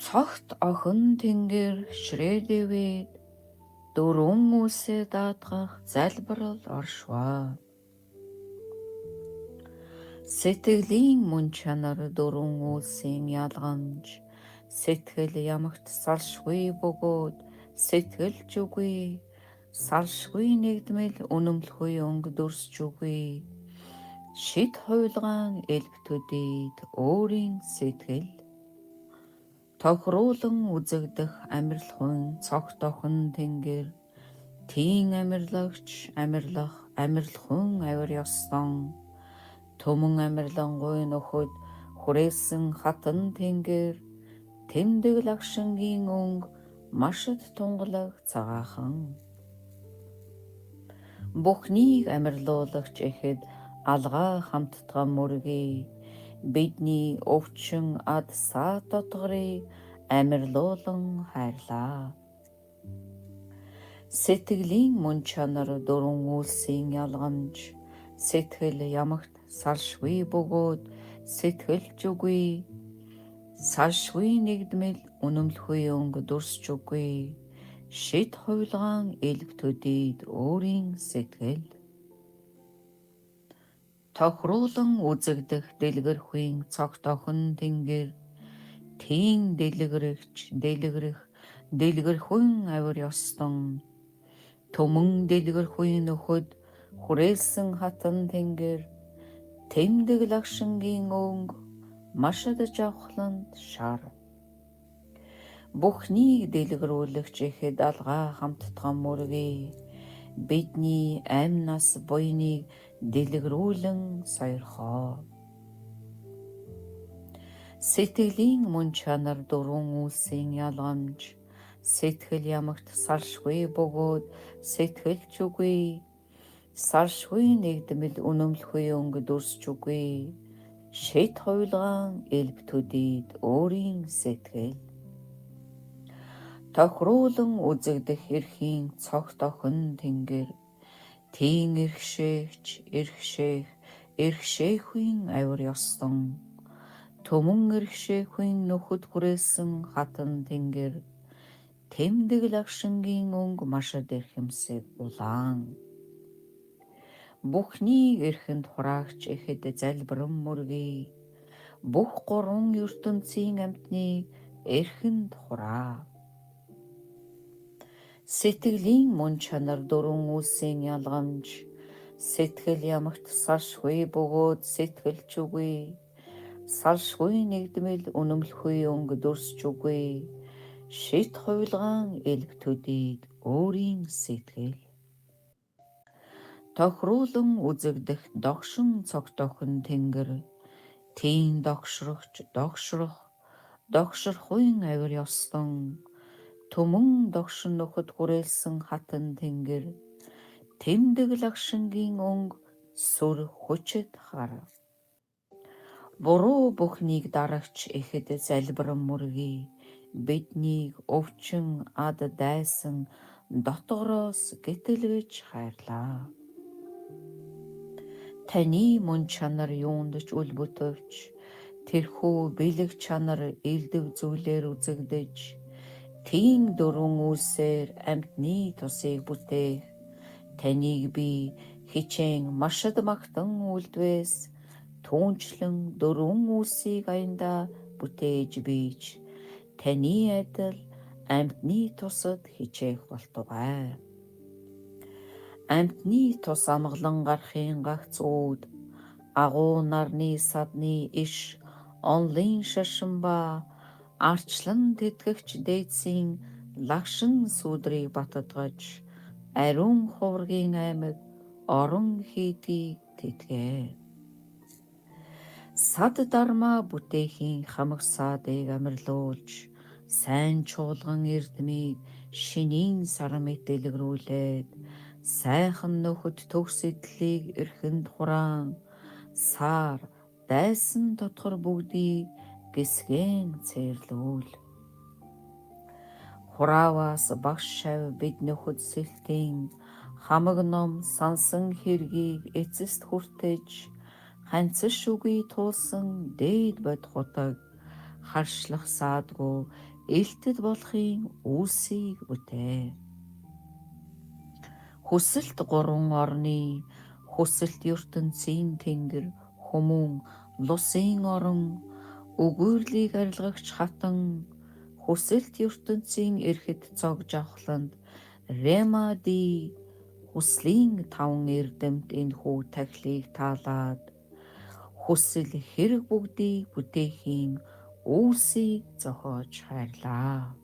Цогт охин тэнгэр ширээдэвэд дөрвөн үсээ даатгах залбирал оршваа. Сэтгэлийн мөн чанар дөрвөн үлсийн ялгамж сэтгэл ямагт салшгүй бөгөөд сэтгэлж үгүй салшгүй нэгдмэл үнэмлэхгүй өнг дүрсч үгүй шид хуйлгаан элбтүдийд өөрийн сэтгэл тохируулан үзэгдэх амьрлахын цогт охин тэнгэр тийм амьрлагч амьрлах амьрлахын авир ёстон төмөн амьрлангуй нөхөд хүрээсэн хатан тэнгэр тэмдэг лагшингийн өнг машид тунгалаг цагаахан бүхнийг амьрлуулагч эхэд алгаа хамттган мөргий бидний өвчин ад саа дотгорыг амьрлуулан хайрлаа. Сэтгэлийн мөн чанар дөрвөн үлсийн ялгамж сэтгэл ямагт салшгүй бөгөөд сэтгэлж үгүй салшгүй нэгдмэл үнэмлэхгүй өнг дүрсч үгүй шид хуйлгаан элбтүдийд өөрийн сэтгэл тохируулан үзэгдэх дэлгэрхүйн цогт охин тэнгэр тийм дэлгэрэх дэлгэрхүйн авир ёстон төмөн дэлгэрхүйн нөхөд хүрээсэн хатан тэнгэр тэмдэг лагшингийн өнг машид жавхланд шар бүхнийг дэлгэрүүлэгч ихэд алгаа хамттган мөргий бидний амь нас буйныг дэлгэрүүлэн сойрхоо. Сэтгэлийн мөн чанар дөрвөн үлсийн ялгамж сэтгэл ямагт салшгүй бөгөөд сэтгэлж үгүй салшгүй нэгдмэл үнэмлэхгүй өнг дүрсч үгүй шид хуйлгаан элбтүдийд өөрийн сэтгэл тохируулан үзэгдэх эрхийн цогт охин тэнгэр тийм эрхшээхүйн авир ёстон төмөн эрхшээхүйн нөхөд хүрээсэн хатан тэнгэр тэмдэг лагшингийн өнг машид эрхэмсэг улаан бүхнийг эрхэнд хураагч ихэд залбиран мөргий бүх гурван ертөнцийн амьтныг эрхэнд хураа. Сэтгэлийн мөн чанар дөрвөн үлсийн ялгамж сэтгэл ямагт салшгүй бөгөөд сэтгэлж үгүй салшгүй нэгдмэл үнэмлэхгүй өнг дүрсч үгүй шид хуйлгаан элбтүдийд өөрийн сэтгэл тохируулан үзэгдэх догшин цогт охин тэнгэр тийм догшрохуйн авир ёстон төмөн догшин нөхөд хүрээсэн хатан тэнгэр тэмдэг лагшингийн өнг сүр хүчит хар буруу бүхнийг дарагч ихэд залбиран мөргий биднийг өвчин ад дайсан дотгороос гэтэлгэж хайрлаа. Таны мөн чанар юундч үл бүтвч тэрхүү бэлэг чанар элдв зүйлээр үзэгдэж тийм дөрвөн үлсээр амьтны тусыг бүтээх таныг би хичээн машид магтан үлдвээс түүнчлэн дөрвөн үлсийг аяндаа бүтээж бийж таны адил амьтны тусад хичээх болтугай. Амьтны тус амгалан гарахын гагц үүд агуу нарны садны иш онлын шашин ба арчлан тэтгэгч дээдсийн лагшин сүудрийг баттгаж ариун хувргийн аймаг орон хийдийг тэтгээ. Сад дарма бүтээхийн хамаг саадыг амьрлуулж сайн чуулган эрдмийг шинийн сар мэт дэлгэрүүлээд сайхан нөхөд төгс эдлийг эрхэнд хураан сар дайсан дотгор бүгдийг гисгэн цээрлүүл. Хурааваас багш шав бид нөхөд сэлтийн хамаг ном сансан хэргийг эцэст хүртэж ханцш үгүй туулсан дээд бод хутаг харшлах саадгүй элтэд болохын үүсийг бүтээ. Хүсэлт гурван орны, хүсэлт ертөнцийн тэнгэр, хүмүүн лусын орон, өгөөрлийг арилгагч хатан, хүсэлт ертөнцийн эрхэд цог жавхланд, Ремади хүслийн таван эрдэмт энэхүү тахилыг таалаад, хүсэл хэрэг бүгдийг бүтээхийн үүсийг зохиож хайрлаа.